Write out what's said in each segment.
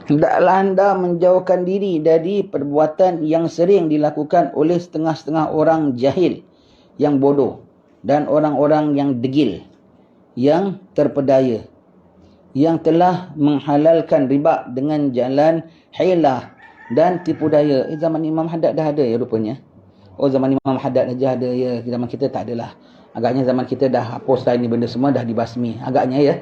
Hendaklah anda menjauhkan diri dari perbuatan yang sering dilakukan oleh setengah-setengah orang jahil yang bodoh dan orang-orang yang degil, yang terpedaya, yang telah menghalalkan riba dengan jalan hilah dan tipu daya. Zaman Imam Haddad dah ada ya rupanya. Oh, zaman Imam Haddad aja ada ya. Zaman kita tak adalah. Agaknya zaman kita dah hapus dah ini benda semua, dah dibasmi. Agaknya ya.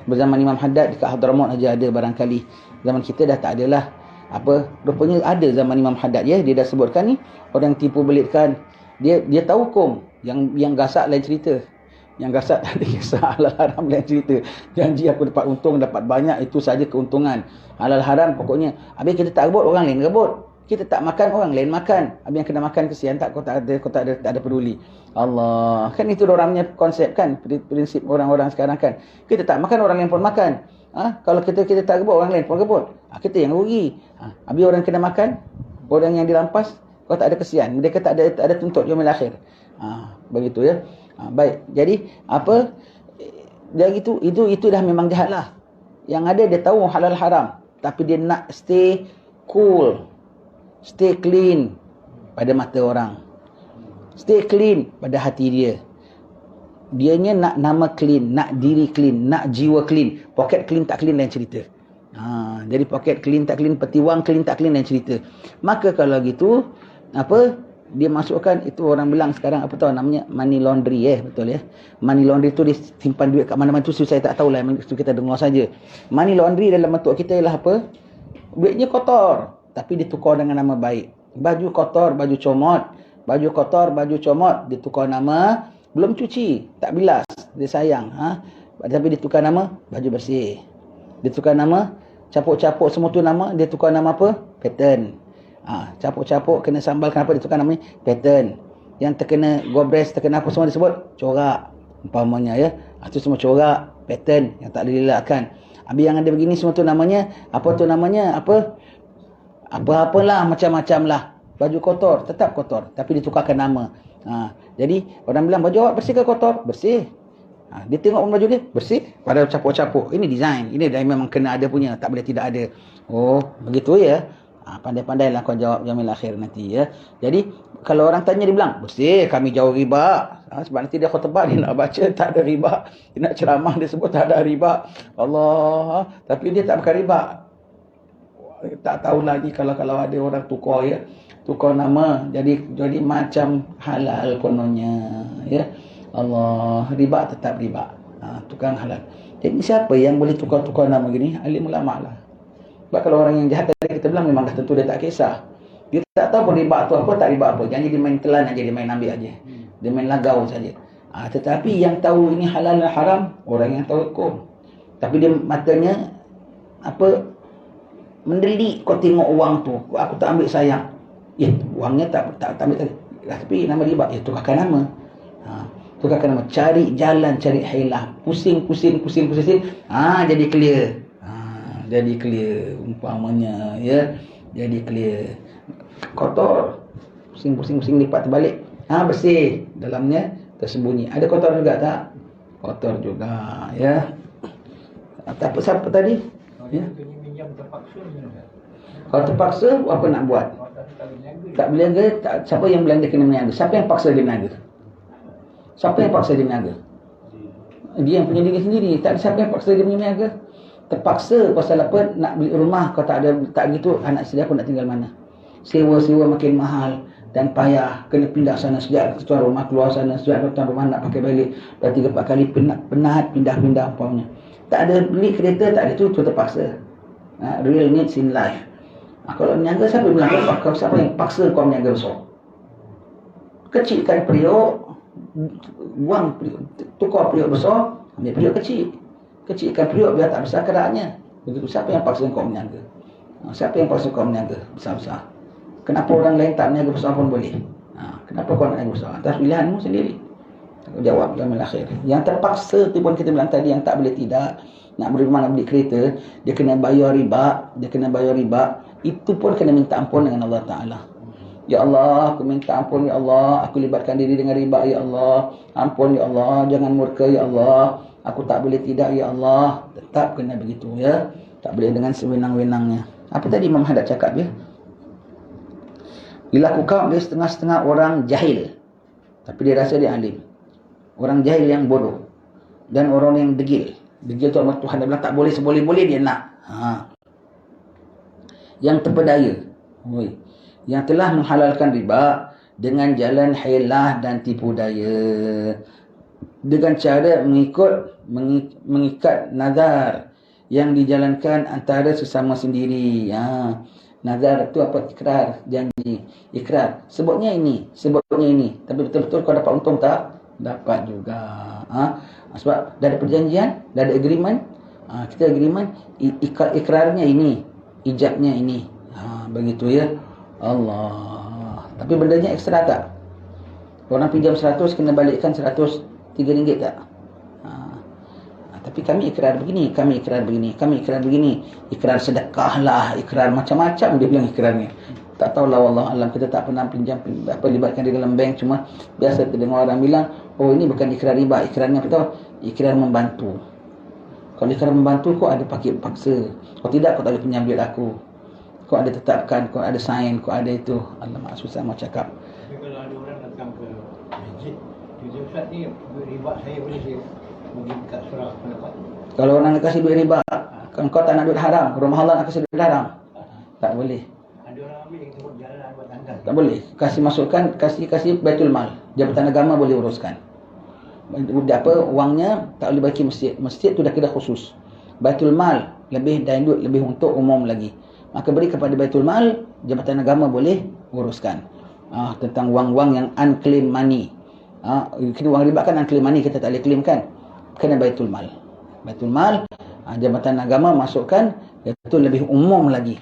Berzaman Imam Haddad dekat Hadramaut aja ada barangkali. Zaman kita dah tak adalah. Apa? Rupanya ada zaman Imam Haddad ya. Dia dah sebutkan ni. Orang tipu belitkan. Dia tahu hukum. Yang gasak lain cerita. Yang gasak tak ada kisah. Halal haram lain cerita. Janji aku dapat untung, dapat banyak. Itu saja keuntungan. Halal haram pokoknya. Habis kita tak rebut, orang lain rebut. Kita tak makan, orang lain makan. Habis yang kena makan kesian tak, kau tak ada peduli. Allah. Kan itu orangnya konsep kan. Prinsip orang-orang sekarang kan. Kita tak makan, orang lain pun makan. Kalau kita tak rebut, orang lain pun rebut. Kita yang rugi. Habis orang kena makan, orang yang dirampas, kau tak ada kesian. Mereka tak ada tuntut yaumil akhir. Begitu ya. Baik. Jadi apa? Dia itu dah memang jahat lah. Yang ada dia tahu halal haram, tapi dia nak stay cool. Stay clean pada mata orang. Stay clean pada hati dia. Dianya nak nama clean, nak diri clean, nak jiwa clean. Poket clean tak clean lain cerita. Jadi poket clean tak clean, peti wang clean tak clean lain cerita. Maka kalau gitu, apa? Dia masukkan, itu orang bilang sekarang apa tahu namanya, money laundry betul ya. Money laundry tu dia simpan duit kat mana-mana tu, saya tak tahulah, itu kita dengar saja. Money laundry dalam bentuk kita ialah apa? Duitnya kotor, tapi ditukar dengan nama baik. Baju kotor, baju comot. Baju kotor, baju comot, ditukar nama, belum cuci, tak bilas, dia sayang. Tapi ditukar nama, baju bersih. Ditukar nama, capuk-capuk semua tu nama, dia tukar nama apa? Pattern. Capuk-capuk kena sambal, kenapa ditukar nama ni? Pattern. Yang terkena gobres, terkena apa semua disebut? Corak. Umpamanya ya. Itu semua corak, pattern yang tak dilelakkan. Habis yang ada begini semua tu namanya, apa tu namanya? Apa-apalah, macam-macam lah. Baju kotor, tetap kotor. Tapi ditukarkan nama. Jadi, orang bilang, baju awak bersih ke kotor? Bersih. Dia tengok baju dia, bersih. Padahal capuk-capuk. Ini design. Ini memang kena ada punya. Tak boleh tidak ada. Oh, begitu ya. Pandai-pandailah kau jawab yaumil akhir nanti ya. Jadi, kalau orang tanya dia bilang, bersih, kami jauh riba. Sebab nanti dia khutbah, dia nak baca, tak ada riba. Dia nak ceramah, dia sebut tak ada riba. Allah. Tapi dia tak makan riba. Tak tahu lagi kalau ada orang tukar ya. Tukar nama jadi macam halal kononnya ya. Allah, riba tetap riba. Tukang halal. Jadi siapa yang boleh tukar-tukar nama gini? Alim ulama lah. Sebab kalau orang yang jahat tadi kita bilang memang dah tentu dia tak kisah. Dia tak tahu pun riba tu apa, tak riba apa. Jangan dia main telan aja, dia main ambil aja. Dia main lagau saja. Tetapi yang tahu ini halal dan haram, orang yang tahu hukum. Tapi dia matanya apa? Mendelik, kau tengok uang tu, aku tak ambil sayang. Wangnya tak ambil tadi. Tapi nama riba, tukarkan nama. Tukarkan nama, cari jalan, cari hilah. Pusing. Jadi clear. Jadi clear umpamanya ya. Jadi clear. Kotor, pusing lipat terbalik. Bersih, dalamnya tersembunyi. Ada kotor juga tak? Kotor juga ya. Tak apa, siapa tadi? Ya. Kalau terpaksa, apa nak buat? Tak berniaga, siapa yang bilang dia kena berniaga? Siapa yang paksa dia berniaga? Siapa yang paksa dia berniaga? Dia yang punya diri sendiri. Tak ada siapa yang paksa dia berniaga. Terpaksa pasal apa? Nak beli rumah, kau tak gitu, anak sedia aku nak tinggal mana? Sewa makin mahal dan payah. Kena pindah sana sejak tuan rumah, keluar sana sejak tuan rumah nak pakai balik. Dah 3-4 kali penat pindah umpamanya. Tak ada beli kereta, tak ada itu terpaksa. Real needs in life. Kalau berniaga, siapa yang bilang kau? Siapa yang paksa kau berniaga besar? Kecilkan periuk, buang periuk, tukar periuk besar, ambil periuk kecil. Kecilkan periuk biar tak besar keraknya. Begitu. Siapa yang paksa kau berniaga? Siapa yang paksa kau berniaga besar-besar? Kenapa orang lain tak berniaga besar pun boleh? Kenapa kau nak berniaga besar? Atas pilihanmu sendiri. Aku jawab yaumil akhir. Yang terpaksa tu pun kita bilang tadi, yang tak boleh tidak. Nak beli rumah, nak beli kereta, dia kena bayar riba. Itu pun kena minta ampun dengan Allah Ta'ala. Ya Allah, aku minta ampun ya Allah. Aku libatkan diri dengan riba ya Allah. Ampun ya Allah, jangan murka ya Allah. Aku tak boleh tidak ya Allah. Tetap kena begitu ya. Tak boleh dengan sewenang-wenangnya. Apa tadi Imam Haddad cakap dia? Dilakukan oleh setengah-setengah orang jahil, tapi dia rasa dia alim. Orang jahil yang bodoh. Dan orang yang degil. Degil tu Allah Tuhan dah bilang tak boleh, seboleh-boleh dia nak. Yang terpedaya. Yang telah menghalalkan riba dengan jalan hilah dan tipu daya. Dengan cara mengikat nazar yang dijalankan antara sesama sendiri. Nazar tu apa? Ikrar, janji. Ikrar. Sebutnya ini. Tapi betul-betul kau dapat untung tak? Dapat juga. Sebab dah ada perjanjian, dah ada agreement. Kita agreement, ikrarnya ini, ijabnya ini. Begitu ya. Allah. Tapi bendanya ekstra tak? Orang pinjam 100 kena balikkan 100 RM3 tak? Tapi kami ikrar begini, kami ikrar begini. Ikrar sedekah lah, ikrar macam-macam dia bilang ikrarnya. Tak tahulah wallahu alam, kita tak pernah pinjam libatkan di dalam bank, cuma biasa terdengar orang bilang, oh ini bukan ikrar riba, ikrarnya apa tahu? Ikrar membantu. Kalau ikrar membantu kau ada paksa. Kalau tidak kau tak boleh pinjam duit aku. Kau ada tetapkan, kau ada sign, kau ada itu. Alamak susah mau cakap. Tapi kalau ada orang datang ke masjid, dia Ustaz ni duit riba saya boleh saya bagi dekat surah pendapat. Kalau orang nak kasih duit riba, kan kau tak nak duit haram, rumah Allah nak kasih duit haram. Tak boleh. Ada orang ambil yang sebut jalan buat tangga. Tak boleh. Kasih masukkan, kasih Baitul Mal. Jabatan agama boleh uruskan. Wangnya tak boleh bagi masjid. Masjid tu dah kena khusus. Baitul Mal lebih dindut, lebih untuk umum lagi. Maka beri kepada Baitul Mal, jabatan agama boleh uruskan. Tentang wang-wang yang unclaimed money. Kena wang riba kan unclaimed money, kita tak boleh claim kan. Kena Baitul Mal. Baitul Mal, jabatan agama masukkan, itu lebih umum lagi.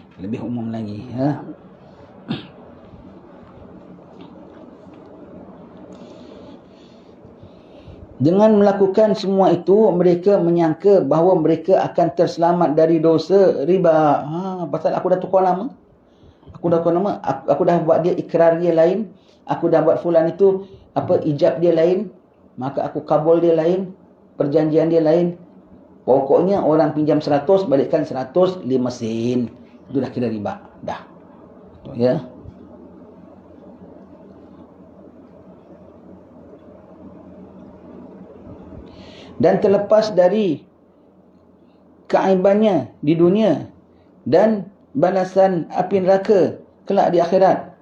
Dengan melakukan semua itu, mereka menyangka bahawa mereka akan terselamat dari dosa riba. Pasal aku dah tukar nama. Aku dah buat dia ikrar dia lain. Aku dah buat fulan itu ijab dia lain. Maka aku kabul dia lain. Perjanjian dia lain. Pokoknya orang pinjam 100, balikkan 105 sen. Itu dah kira riba. Dah. Betul ya. Dan terlepas dari keaibannya di dunia dan balasan api neraka kelak di akhirat.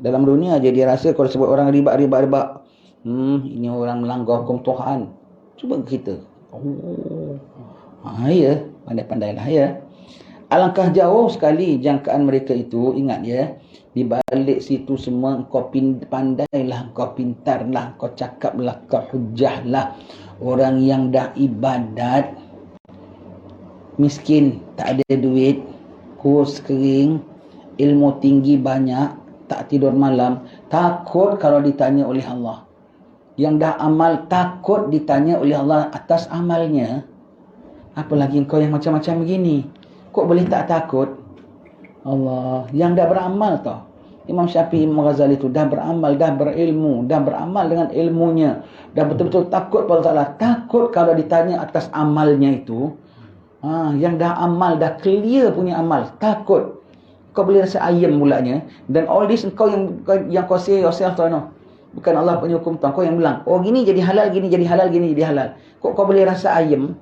Dalam dunia je dia rasa kalau sebut orang riba, ini orang melanggar hukum Tuhan. Cuba kita. Ya, pandai-pandailah ya. Alangkah jauh sekali jangkaan mereka itu. Ingat ya, di balik situ semua kau pandailah, kau pintarlah, kau cakaplah, kau hujahlah. Orang yang dah ibadat, miskin, tak ada duit, kurus kering, ilmu tinggi banyak, tak tidur malam, takut kalau ditanya oleh Allah. Yang dah amal takut ditanya oleh Allah atas amalnya. Apalagi kau yang macam-macam begini, kok boleh tak takut? Allah, yang dah beramal tau. Imam Syafi'i, Imam Ghazali itu dah beramal, dah berilmu, dah beramal dengan ilmunya, dah betul-betul takut pada Allah. Takut kalau ditanya atas amalnya itu. Yang dah amal, dah clear punya amal, takut. Kau boleh rasa ayam mulanya. Dan all this kau yang kau say yourself tau, no? Bukan Allah punya hukum tau. Kau yang bilang, oh gini jadi halal, gini jadi halal, gini jadi halal. Kok kau boleh rasa ayam?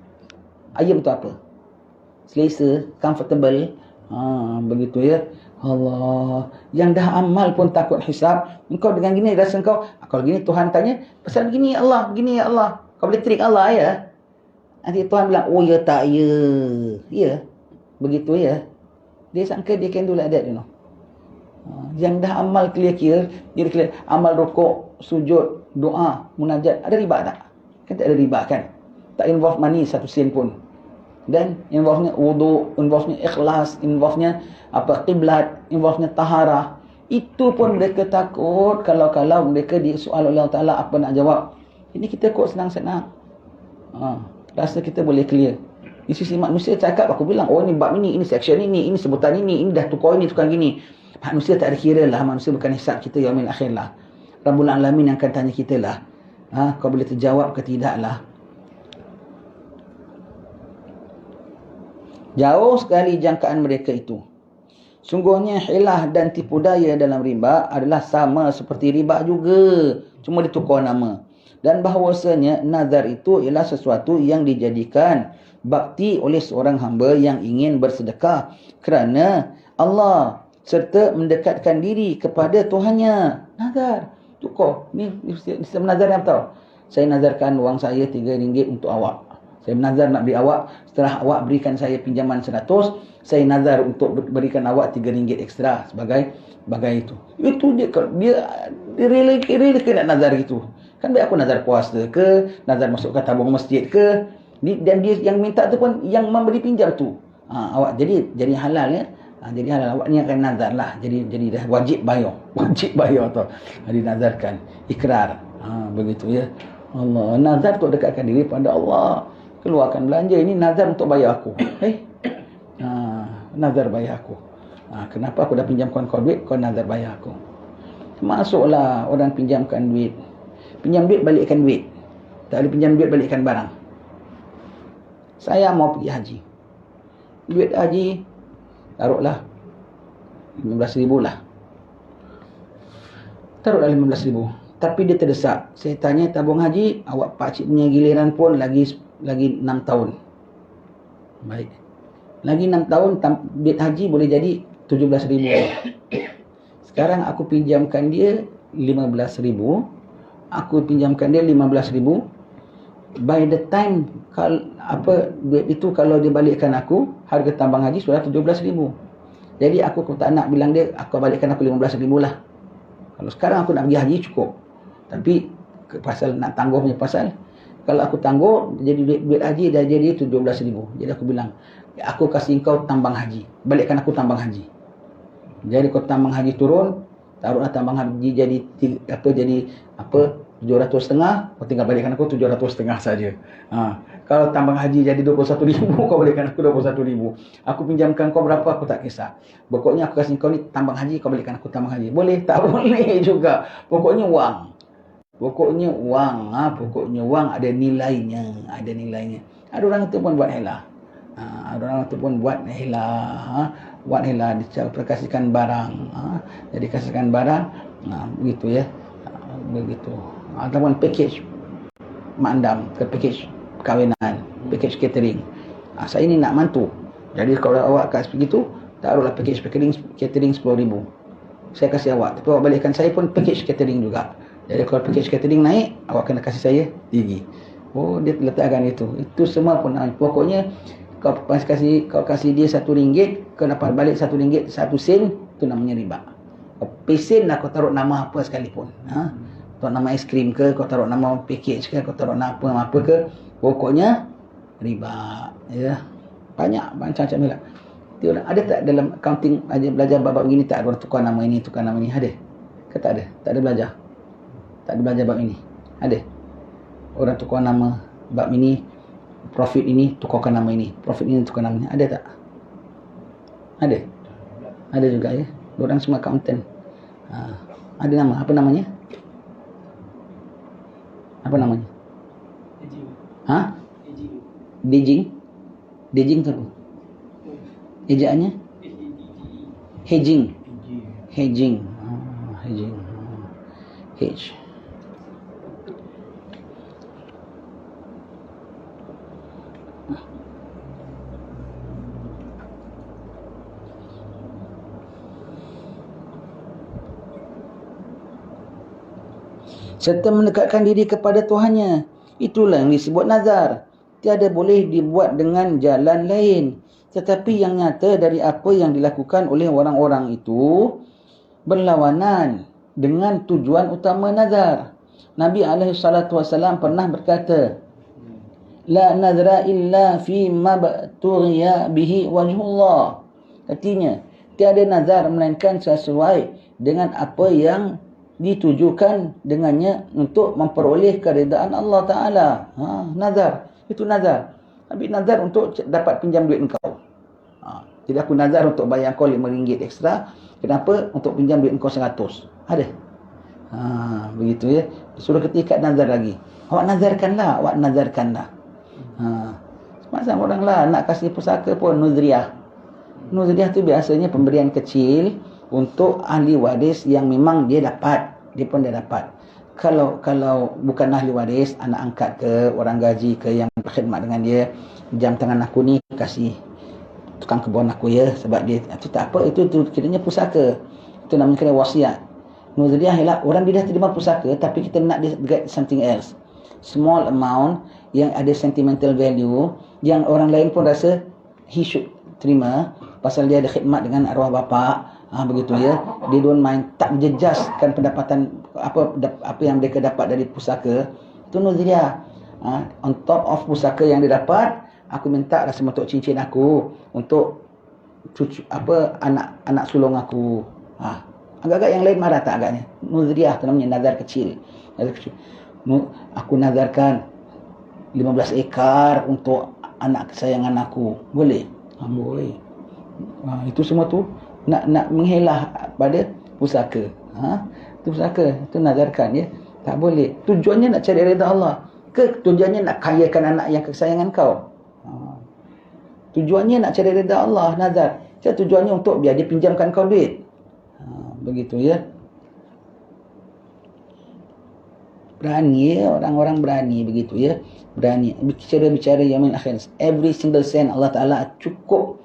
Ayam tu apa? Selesa, comfortable. Begitu ya. Allah, yang dah amal pun takut hisab. Engkau dengan gini rasa engkau, kalau gini Tuhan tanya, pasal begini ya Allah, begini ya Allah. Kau boleh trik Allah ya. Nanti Tuhan bilang, oh ya tak ya. Ya, begitu ya. Dia sangka dia can do like that, you know. Yang dah amal clear, dia clear. Amal rukuk, sujud, doa, munajat, ada riba tak? Kan tak ada riba kan? Tak involve money satu sen pun. Dan involve-nya wudu, involve-nya ikhlas, involve-nya qiblat, involve-nya taharah. Itu pun mereka takut kalau mereka disoal oleh Allah Ta'ala apa nak jawab. Ini kita kok senang-senang. Rasa kita boleh clear. Di sisi manusia cakap, aku bilang, oh ini bab ini section ini sebutan ini dah tukar ini, tukar gini. Manusia tak ada kira lah. Manusia bukan hisab kita yaumil akhir lah. Rabbul Alamin yang akan tanya kita lah. Kau boleh terjawab ke tidak lah. Jauh sekali jangkaan mereka itu. Sungguhnya hilah dan tipu daya dalam riba adalah sama seperti riba juga, cuma ditukar nama. Dan bahawasanya nazar itu ialah sesuatu yang dijadikan bakti oleh seorang hamba yang ingin bersedekah kerana Allah serta mendekatkan diri kepada Tuhannya. Nazar. Tukar. Ni sistem nazar yang tahu. Saya nazarkan wang saya RM3 untuk awak. Saya menazar nak beri awak, setelah awak berikan saya pinjaman 100, saya nazar untuk berikan awak RM3 ekstra sebagai itu. Itu dia rela nak nazar gitu. Kan baik aku nazar puasa ke, nazar masuk ke tabung masjid ke, dan dia yang minta tu pun yang memberi pinjam tu. Awak jadi halal ya. Jadi halal awak ni akan nazar lah. Jadi dah wajib bayar. Wajib bayar tu. Dinazarkan, ikrar. Begitu ya. Allah, nazar untuk dekatkan diri pada Allah. Keluarkan belanja ini nazar untuk bayar aku. Nazar bayar aku. Kenapa aku dah pinjamkan kau duit, kau nazar bayar aku. Masuklah orang pinjamkan duit. Pinjam duit, balikkan duit. Tak ada pinjam duit, balikkan barang. Saya mau pergi haji. Duit haji, taruhlah 15,000 lah. Taruhlah 15,000. Tapi dia terdesak. Saya tanya tabung haji, awak pakcik punya giliran pun lagi 6 tahun. Baik. Lagi 6 tahun duit haji boleh jadi 17,000. Sekarang aku pinjamkan dia 15,000. Aku pinjamkan dia 15,000. By the time duit itu kalau dia balikkan aku, harga tambang haji sudah 17,000. Jadi aku tak nak bilang dia aku balikkan aku 15,000 lah. Kalau sekarang aku nak pergi haji cukup. Tapi pasal nak tangguh punya pasal, kalau aku tangguh jadi duit haji dah jadi 17,000. Jadi aku bilang, aku kasih kau tambang haji, balikkan aku tambang haji. Jadi kau tambang haji turun, taruhlah tambang haji jadi 700,500, kau tinggal balikkan aku 700,500 saja. Kalau tambang haji jadi 21,000, kau balikkan aku 21,000. Aku pinjamkan kau berapa aku tak kisah. Pokoknya aku kasih kau ni tambang haji, kau balikkan aku tambang haji. Boleh? Tak boleh juga. Pokoknya wang. Pokoknya wang ada nilainya. Ada orang tu pun buat helah. Buat helah dia kasihkan barang. Jadi kasihkan barang. Begitu ya. Begitu. Ataupun package mak andam ke package perkahwinan, package catering. Saya ni nak mantu. Jadi kalau awak kasih begitu, taruhlah package catering 10,000. Saya kasih awak. Tapi awak balikkan saya pun package catering juga. Jadi kalau package catering naik, awak kena kasih saya tinggi. Oh, dia letakkan itu. Itu semua pun pokoknya kau kasih dia RM1, kau dapat balik RM1, 1 sen, itu namanya riba. Kau pesen lah kau taruh nama apa sekalipun. Taruh nama aiskrim ke, kau taruh nama package ke, kau taruh nama apa ke, pokoknya riba. Ya. Banyak macam-macam lah. Ada tak dalam accounting belajar bab begini tak ada tukar nama ini, ada? Ke tak ada? Tak ada belajar. Tak ada belajar bab ini. Ada. Orang tukar nama bab ini, profit ini tukarkan nama ini, profit ini tukar nama ini. Ada tak? Ada. Ada juga ya. Orang semua accountant. Ada nama. Apa namanya? Apa namanya? Hedging. Hedging tu apa? Ejaannya? Hedging. Hedging. Hedge. Serta mendekatkan diri kepada Tuhannya. Itulah yang disebut nazar. Tiada boleh dibuat dengan jalan lain. Tetapi yang nyata dari apa yang dilakukan oleh orang-orang itu berlawanan dengan tujuan utama nazar. Nabi SAW pernah berkata, La nazra illa fi mabtughiya bihi wajhullah. Artinya, tiada nazar melainkan sesuai dengan apa yang ditujukan dengannya untuk memperoleh keridaan Allah Ta'ala. Nazar. Itu nazar. Ambil nazar untuk dapat pinjam duit engkau. Jadi aku nazar untuk bayar kau RM5 ekstra. Kenapa? Untuk pinjam duit engkau 100. Ada. Begitu ya. Disuruh ketika nazar lagi. Awak nazarkanlah. Macam orang lah nak kasih pusaka pun nuzriyah. Nuzriyah tu biasanya pemberian kecil untuk ahli waris yang memang dia dapat. Dia pun dia dapat. Kalau bukan ahli waris, anak angkat ke, orang gaji ke yang berkhidmat dengan dia, jam tangan aku ni kasih tukang kebun aku ya, sebab dia itu tak apa, itu kiranya pusaka. Itu namanya kena wasiat. Nuzriyah ialah orang dia dah terima pusaka tapi kita nak dia get something else. Small amount yang ada sentimental value yang orang lain pun rasa he should terima pasal dia ada khidmat dengan arwah bapa. Begitu ya. Dia don't mind, tak menjejaskan pendapatan apa yang mereka dapat dari pusaka. Itu nuzriyah. On top of pusaka yang dia dapat, aku minta rasa bentuk cincin aku untuk cucu anak sulung aku. Agak-agak yang lain marah tak agaknya. Nuzriyah tu namanya nazar kecil. Nazar kecil. Aku nazarkan 15 ekar untuk anak kesayangan aku. Boleh? Boleh. Itu semua tu nak menghelah pada pusaka. Itu pusaka, itu nazarkan ya. Tak boleh. Tujuannya nak cari redha Allah ke tujuannya nak kayakan anak yang kesayangan kau? Tujuannya nak cari redha Allah, nazar. Tujuannya untuk biar dia pinjamkan kau duit. Begitu ya. Berani ya, orang-orang berani begitu ya. Berani bicara yaumil akhir. Every single cent Allah Taala cukup.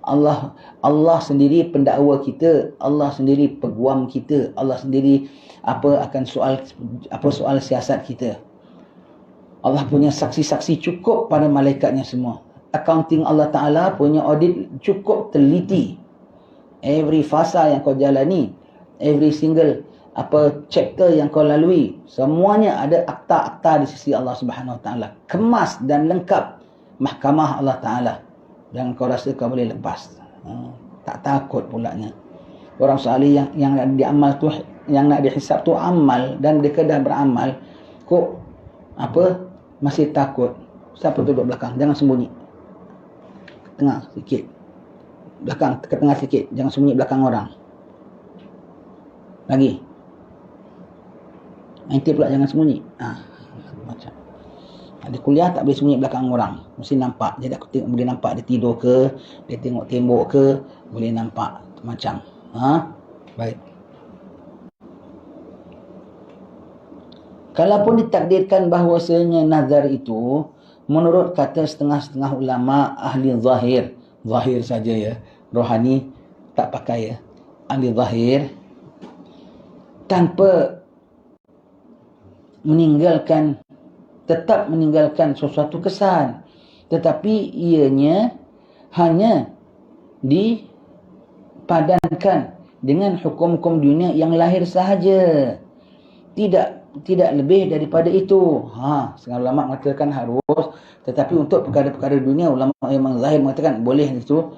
Allah sendiri pendakwa kita, Allah sendiri peguam kita, Allah sendiri akan soal siasat kita. Allah punya saksi-saksi cukup pada malaikatnya semua. Accounting Allah Taala punya audit cukup teliti. Every fasa yang kau jalani, every single chapter yang kau lalui, semuanya ada akta-akta di sisi Allah Subhanahu Wa Taala, kemas dan lengkap mahkamah Allah Taala. Jangan kau rasa kau boleh lepas. Tak takut pulanya. Orang salih yang nak diamal tu, yang nak dihisap tu amal, dan mereka dah beramal, kok masih takut. Siapa duduk belakang? Jangan sembunyi. Ke tengah sikit. Belakang, ke tengah sikit. Jangan sembunyi belakang orang. Lagi. Nanti pula jangan sembunyi. Macam. Ada kuliah tak boleh sembunyi belakang orang. Mesti nampak. Jadi aku boleh nampak dia tidur ke, dia tengok tembok ke, boleh nampak. Macam. Baik. Kalaupun ditakdirkan bahawasanya nazar itu, menurut kata setengah-setengah ulama ahli zahir. Zahir saja ya. Rohani tak pakai ya. Ahli zahir. Tanpa tetap meninggalkan sesuatu kesan, tetapi ianya hanya dipadankan dengan hukum-hukum dunia yang lahir sahaja, tidak lebih daripada itu. Sekarang ulama mengatakan harus, tetapi untuk perkara-perkara dunia ulama memang zahir mengatakan boleh itu.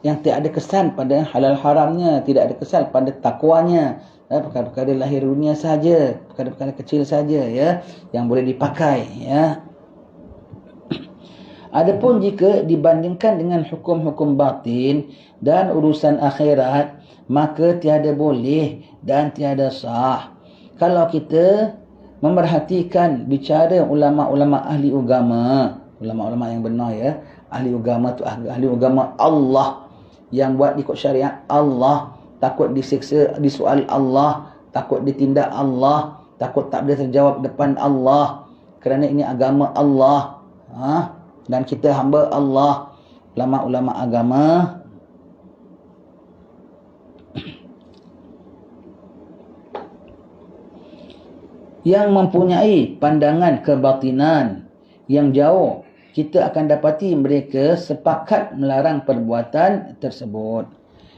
Yang tidak ada kesan pada halal haramnya, tidak ada kesan pada takwanya. Perkara-perkara lahir dunia saja, perkara-perkara kecil saja ya, yang boleh dipakai ya. Adapun jika dibandingkan dengan hukum-hukum batin dan urusan akhirat, maka tiada boleh dan tiada sah. Kalau kita memerhatikan bicara ulama-ulama ahli agama, ulama-ulama yang benar ya, ahli agama tu ahli agama Allah, yang buat ikut syariat Allah, takut disiksa, disoal Allah, takut ditindak Allah, takut tak boleh terjawab depan Allah, kerana ini agama Allah. Dan kita hamba Allah. Ulama-ulama agama yang mempunyai pandangan kebatinan yang jauh, kita akan dapati mereka sepakat melarang perbuatan tersebut.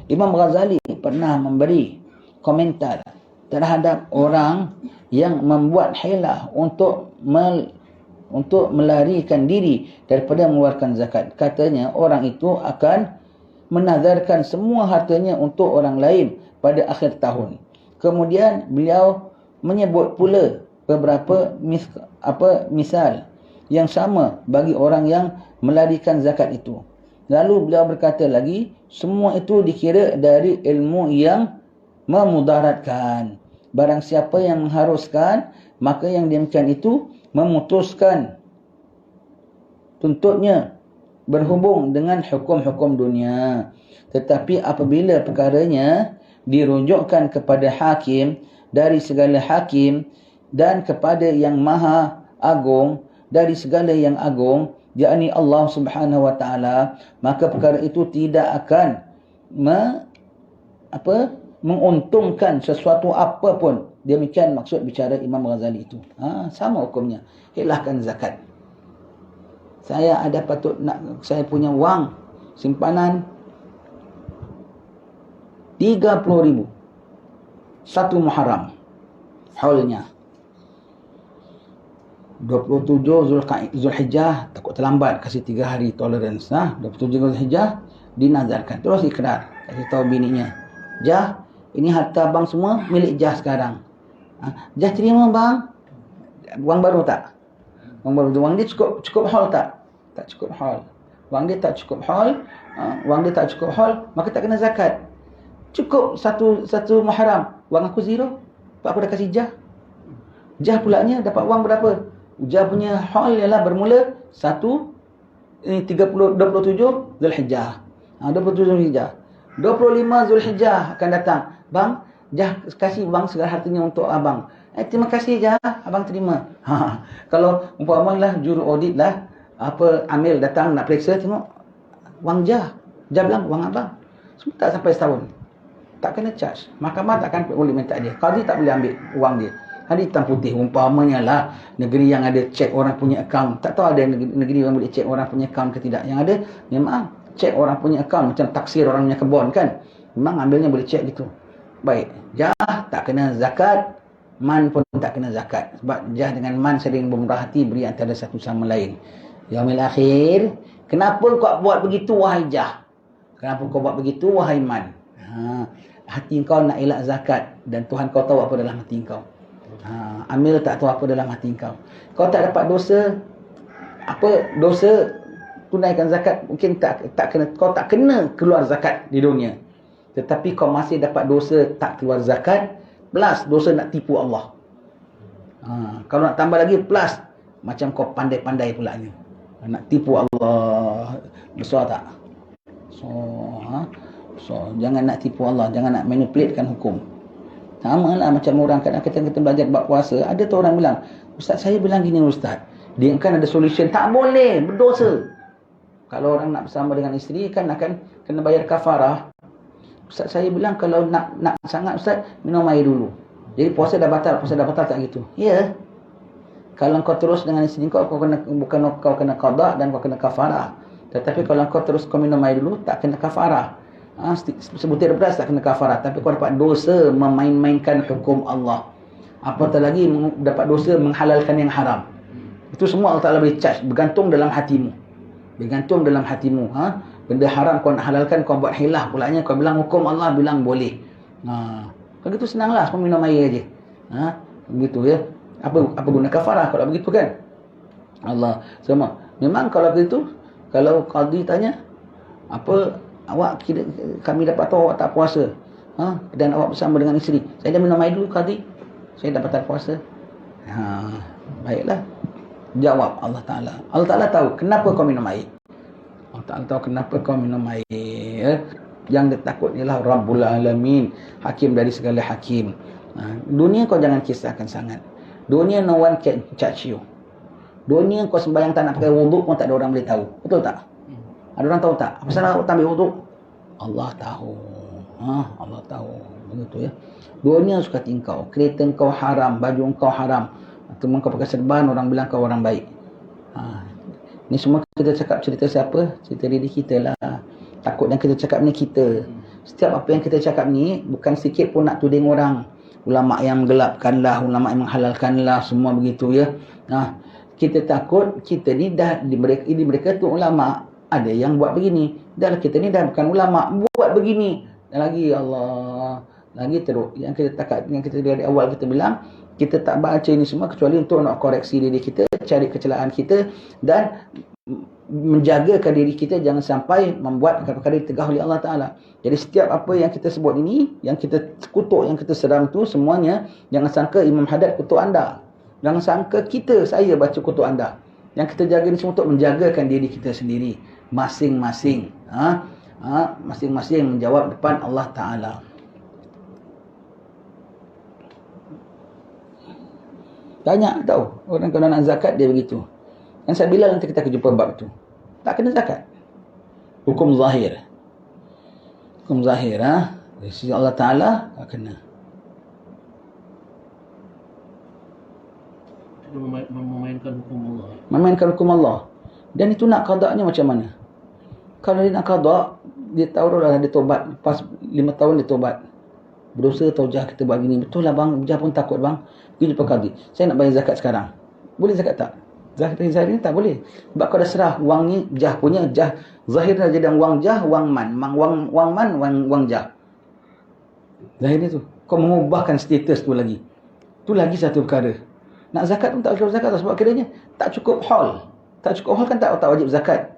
Imam Ghazali pernah memberi komentar terhadap orang yang membuat hilah untuk melarikan diri daripada mengeluarkan zakat. Katanya orang itu akan menazarkan semua hartanya untuk orang lain pada akhir tahun. Kemudian beliau menyebut pula beberapa misal yang sama bagi orang yang melarikan zakat itu. Lalu beliau berkata lagi, semua itu dikira dari ilmu yang memudaratkan. Barang siapa yang mengharuskan, maka yang demikian itu memutuskan tuntutnya berhubung dengan hukum-hukum dunia. Tetapi apabila perkaranya dirujukkan kepada hakim dari segala hakim dan kepada yang maha agung dari segala yang agung, yakni Allah Subhanahu wa taala, maka perkara itu tidak akan menguntungkan sesuatu apa pun. Demikian maksud bicara Imam Ghazali itu. Sama hukumnya. Hilangkan zakat. Saya saya punya wang simpanan 30,000. Satu Muharram. Haulnya 27 Zulhijjah, takut terlambat, kasih 3 hari tolerance. 27 Zulhijjah dinazarkan. Terus ikrar, kasih tahu bininya, Jah, ini harta abang semua milik Jah sekarang. Jah terima bang. Wang baru tak? Wang dia cukup haul tak? Tak cukup haul. Wang dia tak cukup haul, maka tak kena zakat. Cukup satu Muharram, wang aku zero. Pak aku dah kasih Jah. Jah pulanya dapat wang berapa? Jah punya haul ialah bermula 27 Zulhijjah. 27 Zulhijjah. 25 Zulhijjah akan datang. Bang, Jah kasih bang segala hartanya untuk abang. Terima kasih Jah, abang terima. Kalau umpamalah juru audit lah, Amil datang nak periksa, tengok wang Jah. Jah bilang wang abang. Semua tak sampai setahun. Tak kena charge. Mahkamah takkan boleh minta dia. Qadi tak boleh ambil wang dia. Hari hitam putih. Umpamanya lah negeri yang ada cek orang punya akaun. Tak tahu ada negeri yang boleh cek orang punya akaun ke tidak. Yang ada memang cek orang punya akaun. Macam taksir orang punya kebun kan. Memang ambilnya boleh cek gitu. Baik. Jah tak kena zakat. Man pun tak kena zakat. Sebab Jah dengan Man sering bermurah hati beri antara satu sama lain. Yaumil akhir. Kenapa kau buat begitu wahai Jah? Kenapa kau buat begitu wahai Man? Hati kau nak elak zakat. Dan Tuhan kau tahu apa dalam hati kau. Amil tak tahu apa dalam hati kau. Kau tak dapat dosa. Dosa tunaikan zakat. Mungkin kau tak kena keluar zakat di dunia. Tetapi kau masih dapat dosa tak keluar zakat. Plus dosa nak tipu Allah. Kalau nak tambah lagi plus, macam kau pandai-pandai pula ni. Nak tipu Allah. Besar tak? So jangan nak tipu Allah. Jangan nak manipulatekan hukum. Sama lah macam orang kadang-kadang kita belajar bab puasa. Ada tu orang bilang, Ustaz saya bilang gini Ustaz. Dia kan ada solution. Tak boleh, berdosa. Kalau orang nak bersama dengan isteri kan akan kena bayar kafarah. Ustaz saya bilang kalau nak sangat Ustaz, minum air dulu. Jadi puasa dah batal tak gitu. Ya. Kalau kau terus dengan isteri kau kena qada dan kau kena kafarah. Tetapi kalau kau terus kau minum air dulu, tak kena kafarah. Sebutir beras tak kena kafarah. Tapi kau dapat dosa memain-mainkan hukum Allah. Apatah lagi dapat dosa menghalalkan yang haram. Itu semua Allah Ta'ala boleh charge. Bergantung dalam hatimu. Benda haram kau nak halalkan, kau buat hilah pulanya, kau bilang hukum Allah bilang boleh. Kalau gitu senanglah, semua minum air aje. Begitu ya. Apa guna kafarah kalau begitu kan? Allah semua. Memang kalau begitu, kalau qadi tanya, kami dapat tahu awak tak puasa. Dan awak bersama dengan isteri. Saya dah minum air dulu qadi. Saya dah batal puasa. Baiklah. Jawab Allah Ta'ala. Allah Ta'ala tahu kenapa kau minum air. Allah Ta'ala tahu kenapa kau minum air. Yang dia takut ialah Rabbul Alamin. Hakim dari segala hakim. Dunia kau jangan kisahkan sangat. Dunia no one can judge you. Dunia kau sembahyang tak nak pakai wuduk pun tak ada orang boleh tahu. Betul tak? Ada orang tahu tak? Apa salah awak ambil wuduk? Allah tahu. Allah tahu. Begitu ya. Dunia suka tingkau. Kereta kau haram. Baju kau haram. Atau kau pakai serban, orang bilang kau orang baik. Ni semua kita cakap cerita siapa? Cerita diri kita lah. Takut yang kita cakap ni kita. Setiap apa yang kita cakap ni, bukan sikit pun nak tuding orang. Ulama' yang menggelapkan lah, ulama' yang menghalalkan lah, semua begitu ya. Kita takut, kita ni dah, mereka tu ulama'. Ada yang buat begini. Dah kita ni dah bukan ulama', buat begini. Dan lagi Allah. Lagi teruk. Yang kita dari awal kita bilang, kita tak baca ini semua kecuali untuk nak koreksi diri kita, cari kecelakaan kita dan menjagakan diri kita jangan sampai membuat perkara-perkara ditegah oleh Allah Ta'ala. Jadi setiap apa yang kita sebut ini, yang kita kutuk, yang kita serang tu semuanya, jangan sangka Imam Haddad kutuk anda. Jangan sangka saya baca kutuk anda. Yang kita jaga ni semua untuk menjagakan diri kita sendiri. masing-masing. Masing-masing menjawab depan Allah Ta'ala. Banyak tahu orang kalau nak zakat dia begitu. Dan saya bila nanti kita jumpa bab tu. Tak kena zakat. Hukum zahir. Hukum zahir dari sisi Allah Ta'ala tak kena. Memainkan hukum Allah. Memainkan hukum Allah. Dan itu nak qadaknya macam mana? Kalau dia nak qadak, dia tahu dah dia tobat. Lepas 5 tahun dia tobat. Berdosa atau jah kita buat gini. Betul lah bang. Jah pun takut bang. Pergi jumpa qadi. Saya nak bayar zakat sekarang. Boleh zakat tak? Zakat zahir ni tak boleh. Sebab kau dah serah wang ni, jah punya. Jah zahir dah jadi wang jah, wang man. Wang jah. Zahir ni tu. Kau mengubahkan status tu lagi. Tu lagi satu perkara. Nak zakat pun tak cukup zakat. Sebab kiranya tak cukup haul. Tak cukup haul kan tak wajib zakat.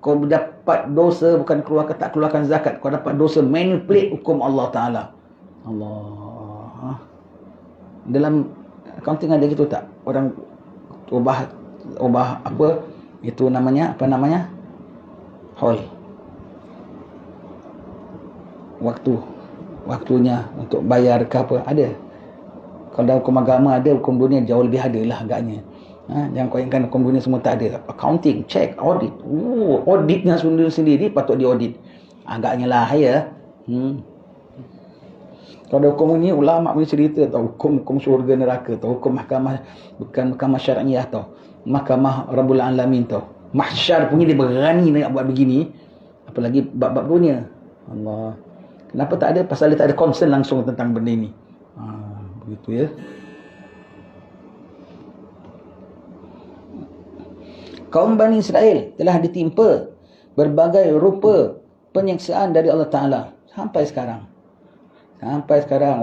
Kau dapat dosa bukan tak keluarkan zakat. Kau dapat dosa manipulate hukum Allah Ta'ala. Allah. Dalam accounting ada gitu tak? Orang ubah apa? Itu namanya, apa namanya? Haul. Waktunya untuk bayar ke apa? Ada. Kalau dalam hukum agama ada, hukum dunia jauh lebih ada lah agaknya. Jangan kau ingatkan hukum dunia semua tak ada. Accounting, check, audit. Auditnya sendiri patut diaudit. Agaknya lah ya. Kalau ada hukum ni, ulama punya cerita tau. Hukum syurga neraka tau. Hukum mahkamah, bukan mahkamah syariah tau. Mahkamah Rabbul Alamin tau. Mahsyar punya dia berani nak buat begini. Apalagi bab-bab dunia. Allah. Kenapa tak ada? Pasal dia tak ada concern langsung tentang benda ni. Begitu ya. Kaum Bani Israel telah ditimpa berbagai rupa penyiksaan dari Allah Ta'ala. Sampai sekarang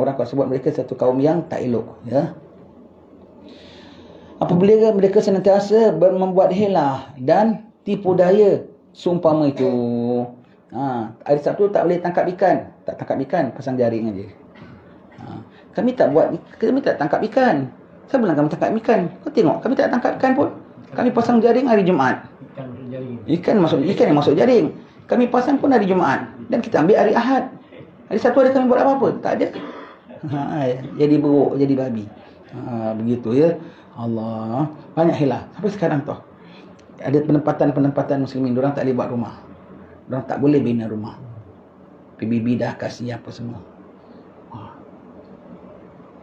orang kau sebut mereka satu kaum yang tak elok ya. Apabila mereka senantiasa membuat helah dan tipu daya seumpama itu. Hari Sabtu tak boleh tangkap ikan. Tak tangkap ikan, pasang jaring aja. Kami tak tangkap ikan. Saya bilang kami tangkap ikan. Kau tengok, kami tak tangkap ikan pun. Kami pasang jaring hari Jumaat. Ikan yang masuk jaring. Kami pasang pun hari Jumaat. Dan kita ambil hari Ahad. Hari Sabtu ada kami buat apa-apa? Tak ada. Jadi beruk, jadi babi. Begitu ya. Allah. Banyak hilah. Sampai sekarang tu. Ada penempatan muslimin. Diorang tak boleh buat rumah. Diorang tak boleh bina rumah. PBB dah kasih apa semua.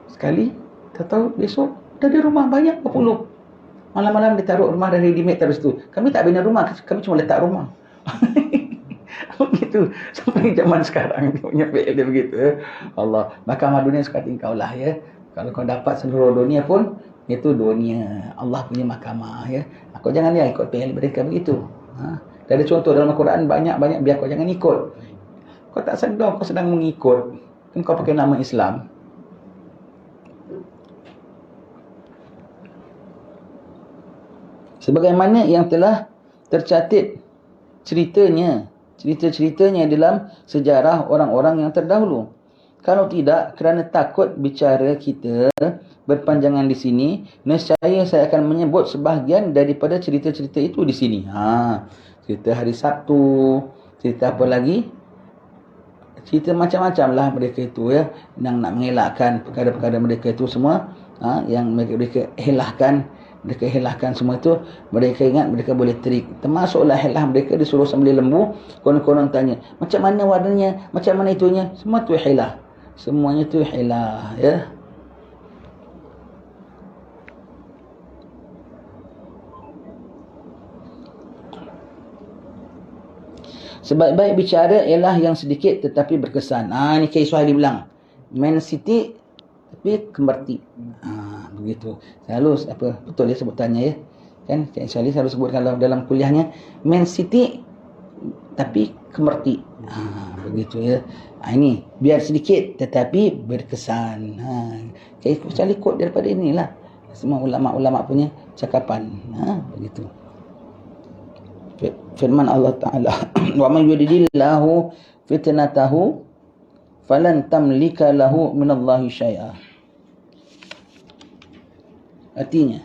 Sekali, tak tahu besok dah ada rumah banyak berpuluh. Malam-malam dia taruh rumah dari ready-made terus tu. Kami tak bina rumah, kami cuma letak rumah. Begitu. Sampai zaman sekarang dia punya PL dia begitu. Allah. Mahkamah dunia suka tingkau lah ya. Kalau kau dapat seluruh dunia pun, itu dunia. Allah punya mahkamah ya. Kau jangan dia ikut PL mereka begitu. Ada contoh dalam Al-Quran banyak-banyak, biar kau jangan ikut. Kau tak sedar kau sedang mengikut. Kan kau pakai nama Islam. Sebagaimana yang telah tercatat cerita-ceritanya dalam sejarah orang-orang yang terdahulu. Kalau tidak, kerana takut bicara kita berpanjangan di sini, nescaya saya akan menyebut sebahagian daripada cerita-cerita itu di sini. Cerita hari Sabtu, cerita apa lagi? Cerita macam-macam lah mereka itu ya, yang nak mengelakkan perkara-perkara mereka itu semua, yang mereka helahkan semua itu. Mereka ingat mereka boleh trik. Termasuklah helah mereka disuruh sembelih lembu. Konon-konon tanya, macam mana warnanya, macam mana itunya. Semua tu helah. Semuanya tu helah ya. Sebaik-baik bicara ialah yang sedikit tetapi berkesan. Ni Kiai Suhaili bilang. Man City tapi kemerti. Begitu. Selalu betul ya sebutannya ya. Kan Kiai Suhaili selalu sebut kalau dalam kuliahnya Man City tapi kemerti. Begitu ya. Ini biar sedikit tetapi berkesan. Kiai Suhaili quote daripada inilah. Semua ulama-ulama punya cakapan. Begitu. Firman Allah Ta'ala, wa man yuridillahu fitnatahu falan tamlika lahu minallahi syai'a. Artinya,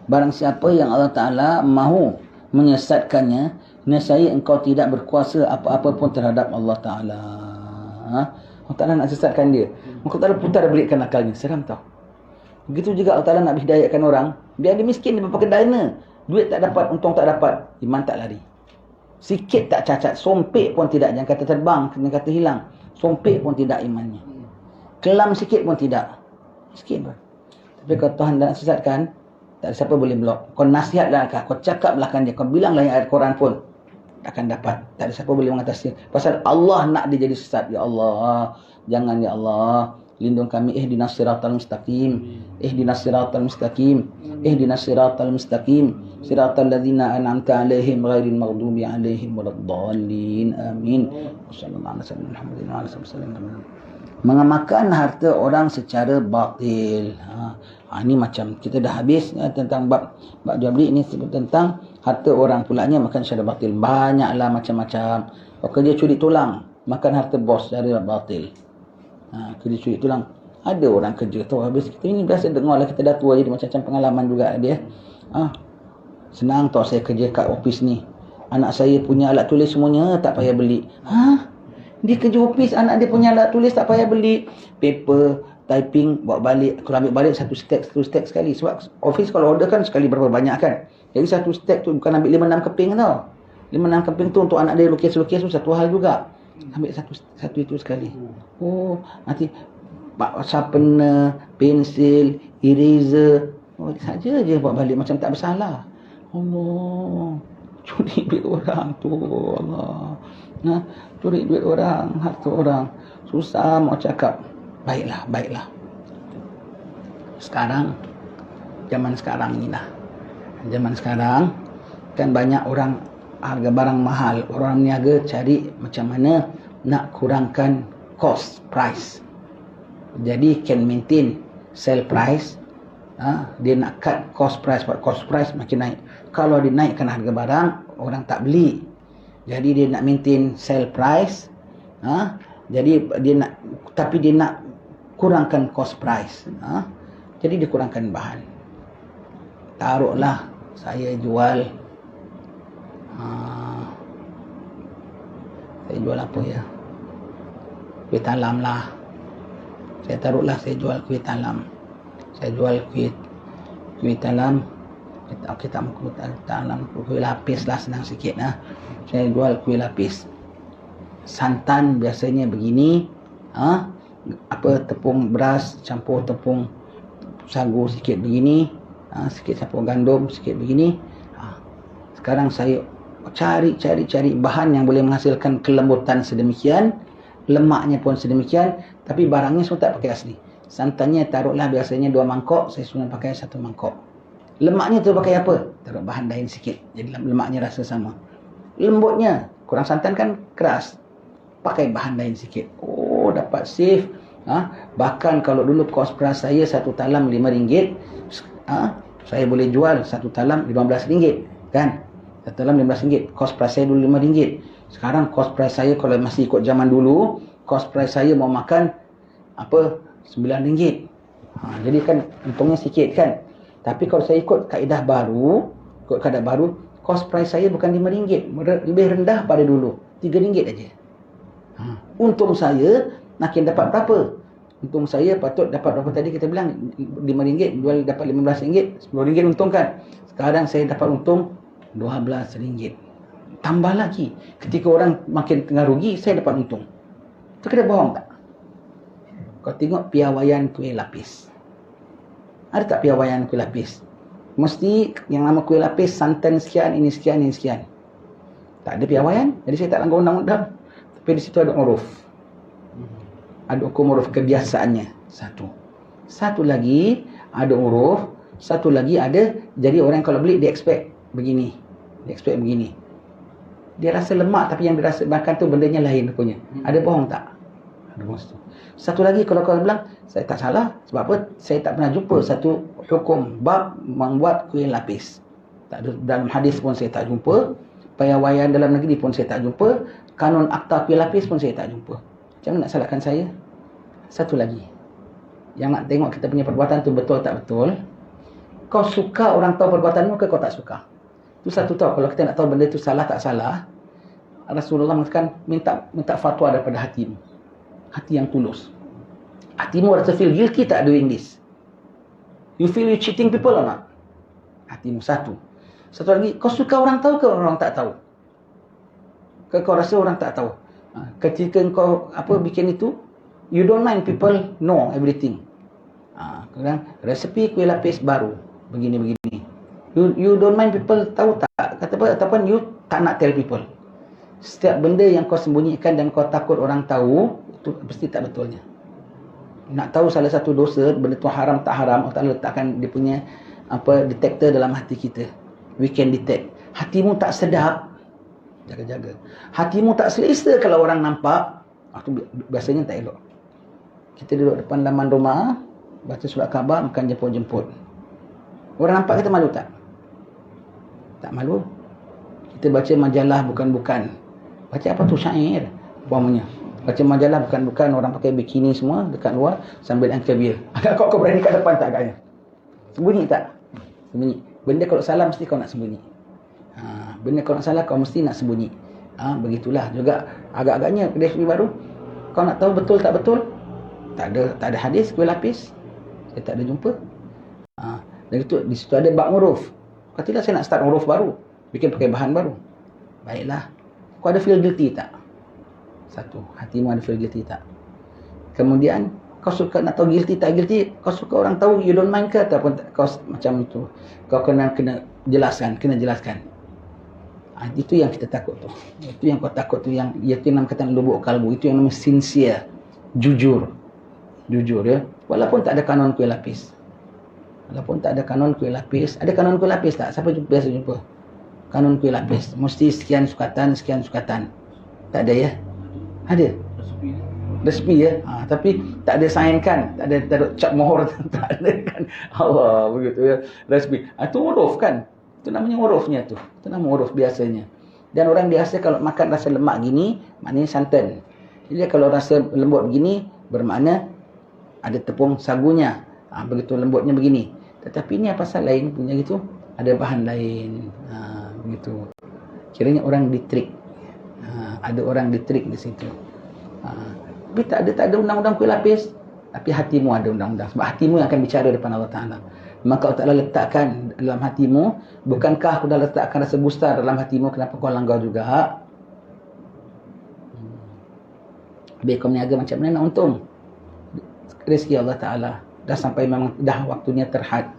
barang siapa yang Allah Ta'ala mahu menyesatkannya, Nescaya engkau tidak berkuasa apa-apa pun terhadap Allah Ta'ala. Allah Ta'ala nak sesatkan dia. Allah Ta'ala putar belikkan akalnya. Seram tau. Begitu juga Allah Ta'ala nak hidayahkan orang. Biar dia miskin, dia pakai dana. Duit tak dapat, untung tak dapat. Iman tak lari. Sikit tak cacat. Sompek pun tidak. Jangan kata terbang, jangan kata hilang. Sompek pun tidak imannya. Kelam sikit pun tidak. Sikit pun. Tapi kalau Tuhan nak sesatkan, tak ada siapa boleh blok. Kau nasihatlah, kau cakap belakang dia, kau bilanglah yang ayat Quran pun takkan dapat. Tak ada siapa boleh mengatasi. Pasal Allah nak dia jadi sesat. Ya Allah, jangan ya Allah. Lindung kami. Ihdinas siratal mustaqim. Ihdinas siratal mustaqim. Ihdinas siratal mustaqim. Siratal ladzina an'amta 'alaihim ghairil maghdubi 'alaihim waladdallin. Amin. Sallallahu alaihi wasallam. Mengamalkan harta orang secara batil. Ini macam kita dah habis tentang bab jual beli. Ini tentang harta orang pulanya makan secara batil. Banyaklah macam-macam. Kalau kerja curi tulang, makan harta bos secara batil. Kerja curi tulang. Ada orang kerja tu habis. Kita ini biasa dengar lah, kita dah tua jadi macam-macam pengalaman juga dia. Senang tau saya kerja kat office ni. Anak saya punya alat tulis semuanya tak payah beli. Dia kerja office, anak dia punya alat tulis tak payah beli. Paper, typing, bawa balik. Kalau ambil balik satu stack sekali. Sebab office kalau order kan sekali berapa banyak kan. Jadi satu stack tu bukan ambil 5-6 keping tau. 5-6 keping tu untuk anak dia lukis-lukis tu satu hal juga. Ambil satu itu sekali. Nanti sharpener, pensil, eraser. Saja je bawa balik macam tak bersalah. Allah. Curi duit orang tu. Allah. Curi duit orang, harta orang. Susah mau cakap. Baiklah. Sekarang, zaman sekarang ni lah. Zaman sekarang, kan banyak orang harga barang mahal. Orang niaga cari macam mana nak kurangkan cost, price. Jadi can maintain sell price. Dia nak cut cost price. Cost price makin naik. Kalau dia naikkan harga barang, orang tak beli. Jadi dia nak maintain sell price. Jadi dia nak, tapi dia nak kurangkan cost price. Jadi dia kurangkan bahan. Taruhlah saya jual apa ya? Kuih talam lah. Saya taruhlah saya jual kuih talam. Saya jual kuih talam. Kita kuih talam, kuih lapis lah, senang sikit lah. Saya jual kuih lapis. Santan biasanya begini. Tepung beras campur tepung sagu sikit begini. Sikit campur gandum sikit begini. Sekarang saya cari bahan yang boleh menghasilkan kelembutan sedemikian, lemaknya pun sedemikian, tapi barangnya semua tak pakai asli. Santannya taruhlah biasanya 2 mangkok, saya suruh pakai 1 mangkok. Lemaknya tu pakai apa? Taruh bahan lain sikit, jadi lemaknya rasa sama. Lembutnya, kurang santan kan keras, pakai bahan lain sikit. Dapat save. Bahkan kalau dulu kos beras saya 1 talam RM5, saya boleh jual 1 talam RM15 kan. 1 talam RM15. Kos beras saya dulu RM5. Sekarang kos beras saya kalau masih ikut zaman dulu, kos beras saya mau makan RM9. Jadi kan untungnya sikit kan. Tapi kalau saya ikut kaedah baru, kos price saya bukan RM5, lebih rendah pada dulu, RM3 aja. Untung saya makin dapat berapa? Untung saya patut dapat berapa tadi kita bilang RM5, jual dapat RM15, RM10 untung kan. Sekarang saya dapat untung RM12. Tambah lagi, ketika orang makin tengah rugi, saya dapat untung. Itu kena bohong tak? Kau tengok piawaian kuih lapis. Ada tak piawaian kuih lapis? Mesti yang nama kuih lapis santan sekian, ini sekian, ini sekian. Tak ada piawaian. Jadi saya tak langgar undang-undang. Tapi di situ ada uruf. Ada hukum uruf kebiasaannya. Satu lagi ada uruf. Satu lagi ada, jadi orang kalau beli dia expect begini. Dia rasa lemak tapi yang dia rasa makan tu bendanya lain punya. Ada bohong tak? Ada bohong situ. Satu lagi kalau kau bilang saya tak salah, sebab apa? Saya tak pernah jumpa satu hukum bab membuat kuih lapis. Tak ada, dalam hadis pun saya tak jumpa, piawaian dalam negeri pun saya tak jumpa, kanun akta kuih lapis pun saya tak jumpa. Macam mana nak salahkan saya? Satu lagi, yang nak tengok kita punya perbuatan tu betul tak betul. Kau suka orang tahu perbuatanmu ke kau tak suka? Itu satu tahu, kalau kita nak tahu benda itu salah tak salah, Rasulullah mengatakan minta fatwa daripada hatimu. Hati yang tulus. Hatimu rasa feel guilty tak doing this? You feel you cheating people or not? Hatimu satu. Satu lagi, kau suka orang tahu ke orang tak tahu? Kau rasa orang tak tahu? Ketika kau bikin itu, you don't mind people know everything. Kadang resepi kuih lapis baru begini. You don't mind people tahu tak? Ataupun you tak nak tell people. Setiap benda yang kau sembunyikan dan kau takut orang tahu, itu pasti tak betulnya. Nak tahu salah satu dosa, benda tu haram tak haram, Allah Ta'ala letakkan dia punya detektor dalam hati kita. We can detect. Hatimu tak sedap, jaga-jaga. Hatimu tak selesa kalau orang nampak, itu biasanya tak elok. Kita duduk depan laman rumah, baca surat khabar, makan jemput-jemput. Orang nampak kita malu tak? Tak malu. Kita baca majalah bukan-bukan. Baca apa tu, syair umpamanya. Baca majalah bukan-bukan, orang pakai bikini semua dekat luar sambil angkat bir. Agak kau berani kat depan tak agaknya? Sembunyi tak? Sembunyi. Benda kalau salah mesti kau nak sembunyi. Benda kalau nak salah kau mesti nak sembunyi. Begitulah juga agak-agaknya kedai baru. Kau nak tahu betul tak betul? Tak ada hadis kuih lapis. Saya tak ada jumpa. Dan itu di situ ada bab huruf. Kau tidak, saya nak start huruf baru, bikin pakai bahan baru. Baiklah. Kau ada feel guilty tak? Satu, hatimu ada feel guilty tak? Kemudian kau suka nak tahu guilty tak guilty? Kau suka orang tahu, you don't mind ke? Ataupun kau macam itu? Kau kena jelaskan. Itu yang kita takut tu. Itu yang kau takut tu, yang itu yang kata lubuk kalbu. Itu yang namanya sincere, jujur ya. Walaupun tak ada kanon kuih lapis. Ada kanon kuih lapis tak? Siapa biasa jumpa kanon kuih lapis? Mesti sekian sukatan. Tak ada ya? Ada resmi ya. Tapi tak ada sign kan? Tak ada cap mohor. Tak ada kan? Allah, begitu ya. Resmi. Itu huruf kan? Itu namanya hurufnya tu. Itu nama huruf biasanya. Dan orang biasa kalau makan rasa lemak gini, maknanya santan. Jadi kalau rasa lembut begini, bermakna ada tepung sagunya. Begitu lembutnya begini. Tetapi ini apa pasal lain punya gitu? Ada bahan lain. Begitu. Kiranya orang ditrik. Ada orang ditrik di situ. Tapi tak ada undang-undang kuih lapis. Tapi hatimu ada undang-undang. Sebab hatimu yang akan bicara depan Allah Ta'ala. Maka Allah Ta'ala letakkan dalam hatimu. Bukankah aku dah letakkan rasa gustar dalam hatimu? Kenapa kau langgar juga? Biar kau meniaga macam mana nak untung? Rezeki Allah Ta'ala. Dah sampai memang dah waktunya terhad.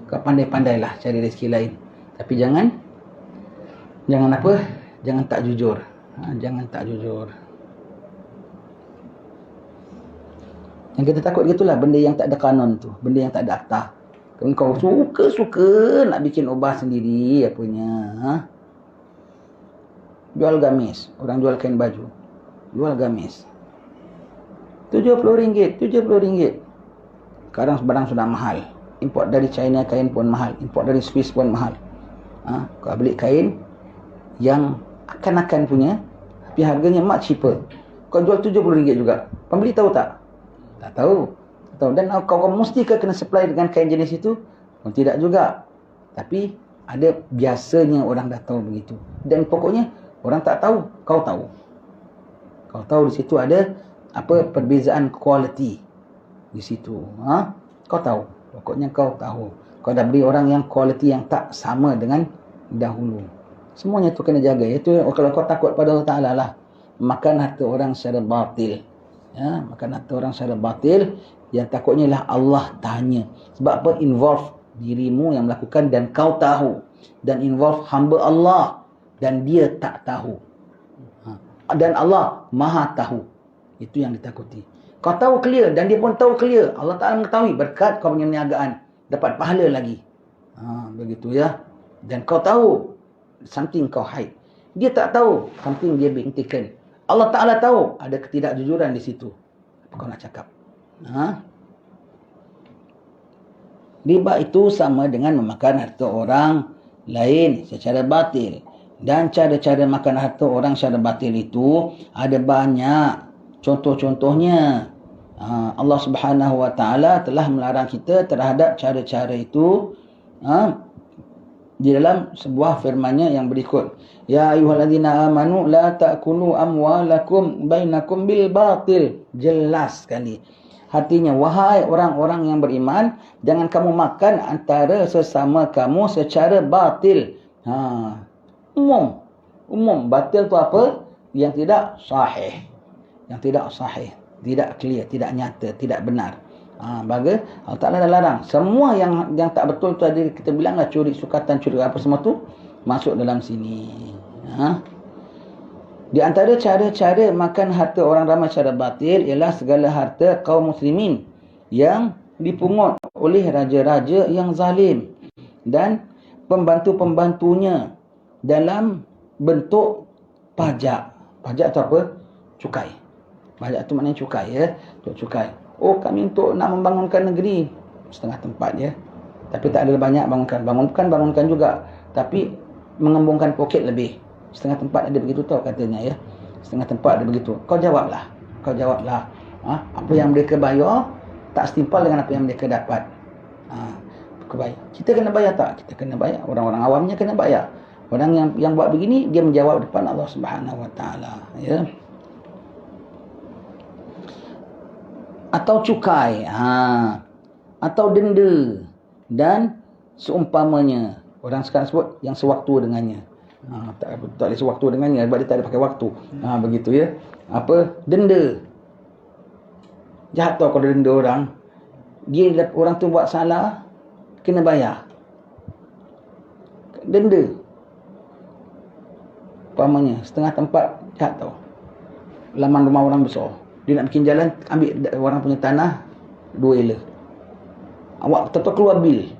Kau pandai-pandailah cari rezeki lain. Tapi jangan apa? Jangan tak jujur. Jangan tak jujur. Yang kita takut gitulah, benda yang tak ada kanon tu, benda yang tak ada akta. Kalau kau suka nak bikin ubah sendiri apanya, jual gamis, orang jual kain baju, jual gamis. RM70. Sekarang barang sudah mahal. Import dari China kain pun mahal, import dari Swiss pun mahal. Kau beli kain yang akan punya, tapi harganya much cheaper. Kau jual RM70 juga. Pembeli tahu tak? Tak tahu. Dan kau mesti kena supply dengan kain jenis itu? Pun tidak juga. Tapi ada biasanya orang dah tahu begitu. Dan pokoknya orang tak tahu, kau tahu. Kau tahu di situ ada perbezaan quality di situ. Kau tahu. Pokoknya kau tahu. Kau dah beri orang yang quality yang tak sama dengan dahulu. Semuanya tu kena jaga. Itu kalau kau takut pada Allah Ta'ala lah. Makan harta orang secara batil. Makan harta orang secara batil. Yang takutnya lah Allah tanya. Sebab apa? Involve dirimu yang melakukan dan kau tahu. Dan involve hamba Allah. Dan dia tak tahu. Dan Allah maha tahu. Itu yang ditakuti. Kau tahu clear dan dia pun tahu clear. Allah Ta'ala mengetahui berkat kau punya niagaan. Dapat pahala lagi. Begitu ya. Dan kau tahu something kau hide. Dia tak tahu something dia being taken. Allah Ta'ala tahu ada ketidakjujuran di situ. Apa kau nak cakap? Riba itu sama dengan memakan harta orang lain secara batil. Dan cara-cara makan harta orang secara batil itu ada banyak. Contoh-contohnya, Allah Subhanahu Wa Taala telah melarang kita terhadap cara-cara itu di dalam sebuah firman-Nya yang berikut, ya ayyuhallazina amanu la ta'kulu amwalakum bainakum bil batil. Jelas sekali. Artinya, wahai orang-orang yang beriman, jangan kamu makan antara sesama kamu secara batil. Umum. Batil tu apa? Yang tidak sahih. Yang tidak sahih, tidak clear, tidak nyata, tidak benar. Baga Allah Ta'ala dah larang. Semua yang tak betul tu, tadi kita bilang lah, curi sukatan, curi apa semua tu masuk dalam sini. Di antara cara-cara makan harta orang ramai secara batil ialah segala harta kaum muslimin yang dipungut oleh raja-raja yang zalim dan pembantu-pembantunya dalam bentuk pajak. Pajak tu apa? Cukai. Pajak tu maknanya cukai, ya. Cukai. Kami untuk nak membangunkan negeri setengah tempat, ya. Tapi tak ada banyak bangunkan juga. Tapi mengembungkan poket lebih. Setengah tempat ada begitu tau katanya, ya. Setengah tempat ada begitu. Kau jawablah. Apa yang mereka bayar tak setimpal dengan apa yang mereka dapat. Kita kena bayar tak? Kita kena bayar. Orang-orang awamnya kena bayar. Orang yang buat begini, dia menjawab depan Allah Subhanahu Wa Taala, ya. Atau cukai, atau denda dan seumpamanya. Orang sekarang sebut yang sewaktu dengannya. Tak ada sewaktu dengannya sebab dia tak ada pakai waktu. Begitu, ya. Apa? Denda. Jahat tau kalau denda orang. Orang tu buat salah, kena bayar. Denda. Umpamanya setengah tempat, jahat tau. Laman rumah orang besar. Dia nak bikin jalan, ambil orang punya tanah 2 ela. Awak tetap keluar bil.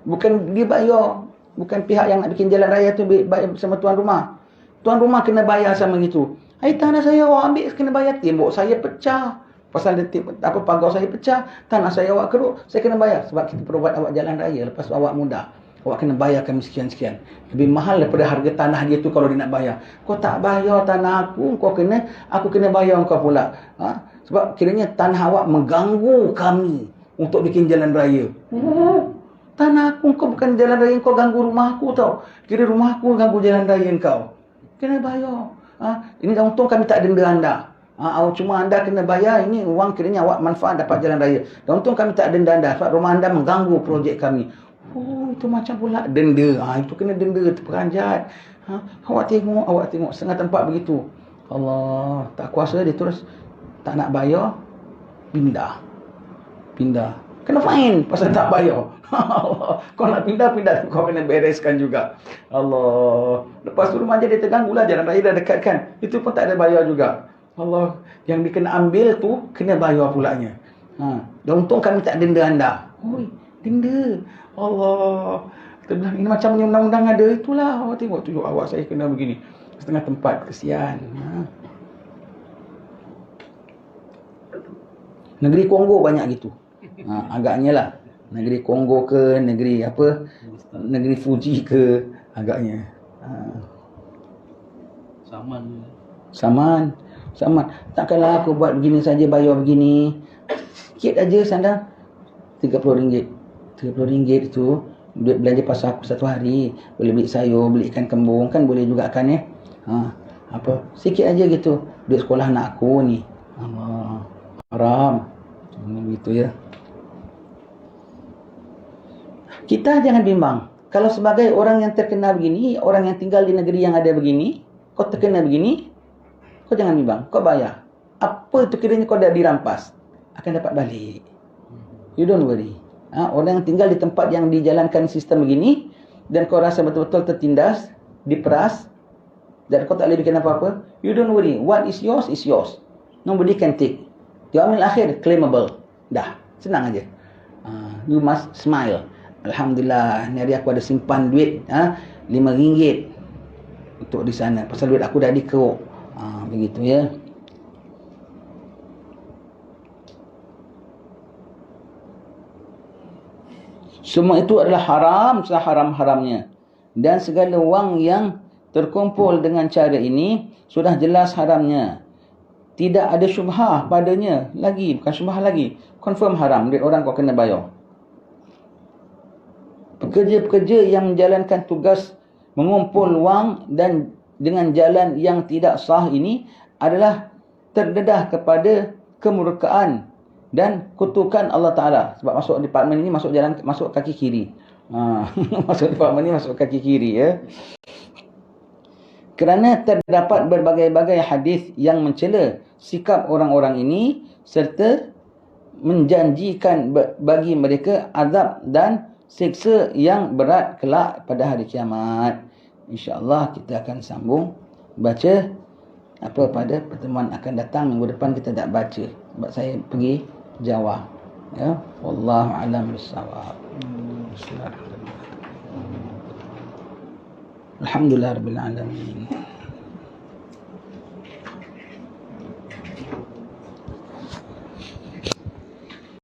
Bukan dia bayar. Bukan pihak yang nak bikin jalan raya tu bayar sama tuan rumah. Tuan rumah kena bayar sama gitu. Tanah saya awak ambil, kena bayar. Tembok saya pecah. Pasal pagar saya pecah. Tanah saya awak keruk, saya kena bayar. Sebab kita perlu buat awak jalan raya. Lepas tu awak muda, awak kena bayar kami sekian-sekian. Lebih mahal daripada harga tanah dia tu kalau dia nak bayar. Kau tak bayar tanah aku, aku kena bayar kau pula. Sebab kiranya tanah awak mengganggu kami untuk bikin jalan raya. Tanah aku, kau bukan jalan raya, kau ganggu rumah aku tau. Kira rumah aku ganggu jalan raya kau. Kena bayar. Ini untung kami tak denda anda. Cuma anda kena bayar, ini wang kiranya awak manfaat dapat jalan raya. Dan untung kami tak denda anda sebab rumah anda mengganggu projek kami. Itu macam pula denda. Itu kena denda, itu peranjat. Awak tengok setengah tempat begitu. Allah, tak kuasa dia terus tak nak bayar, pindah. Kena fine pasal tak bayar. Kau nak pindah, kau kena bereskan juga. Allah. Lepas tu rumah dia terganggu lah, jalan raya dah dekat kan. Itu pun tak ada bayar juga. Allah, yang dia kena ambil tu kena bayar pulanya. Dan untung kami tak denda anda. Denda. Allah. Kita bilang ini macam undang-undang ada. Itulah awak tengok tunjuk awak saya kena begini. Setengah tempat, kesian. Negeri Kongo banyak gitu. Agaknya lah. Negeri Kongo ke, negeri apa? Negeri Fuji ke, agaknya. Saman. Takkanlah aku buat begini saja, bayar begini. Sikit aja sana. RM30. RM30 itu duit belanja pasal aku satu hari. Boleh beli sayur, beli ikan kembung, kan boleh juga kan, ya. Sikit aja gitu. Duit sekolah anak aku ni. Allah, haram. Begitu, ya. Kita jangan bimbang. Kalau sebagai orang yang terkena begini, orang yang tinggal di negeri yang ada begini, kau terkena begini, kau jangan bimbang. Kau bayar. Apa itu kiranya kau dah dirampas, akan dapat balik. You don't worry. Orang yang tinggal di tempat yang dijalankan sistem begini, dan kau rasa betul-betul tertindas, diperas, dan kau tak boleh bikin apa-apa, you don't worry. What is yours is yours. Nobody can take. Yaumil akhir, claimable. Dah, senang aja. You must smile. Alhamdulillah, ni hari aku ada simpan duit RM5 untuk di sana. Pasal duit aku dah dikeruk. Begitu, ya. Semua itu adalah haram seharam-haramnya. Dan segala wang yang terkumpul dengan cara ini sudah jelas haramnya. Tidak ada syubhah padanya lagi. Bukan syubhah lagi. Confirm haram. Duit orang kau kena bayar. Pekerja-pekerja yang menjalankan tugas mengumpul wang dan dengan jalan yang tidak sah ini adalah terdedah kepada kemurkaan dan kutukan Allah Ta'ala. Sebab masuk departmen ini masuk kaki kiri. Masuk departmen ini masuk kaki kiri, ya. Kerana terdapat berbagai-bagai hadis yang mencela sikap orang-orang ini serta menjanjikan bagi mereka azab dan siksa yang berat kelak pada hari kiamat. InsyaAllah kita akan sambung baca pada pertemuan akan datang. Minggu depan kita tak baca sebab saya pergi Jawa, ya. Wallahu a'lam bissawab. Bismillahirrahmanirrahim. Alhamdulillah rabbil alamin.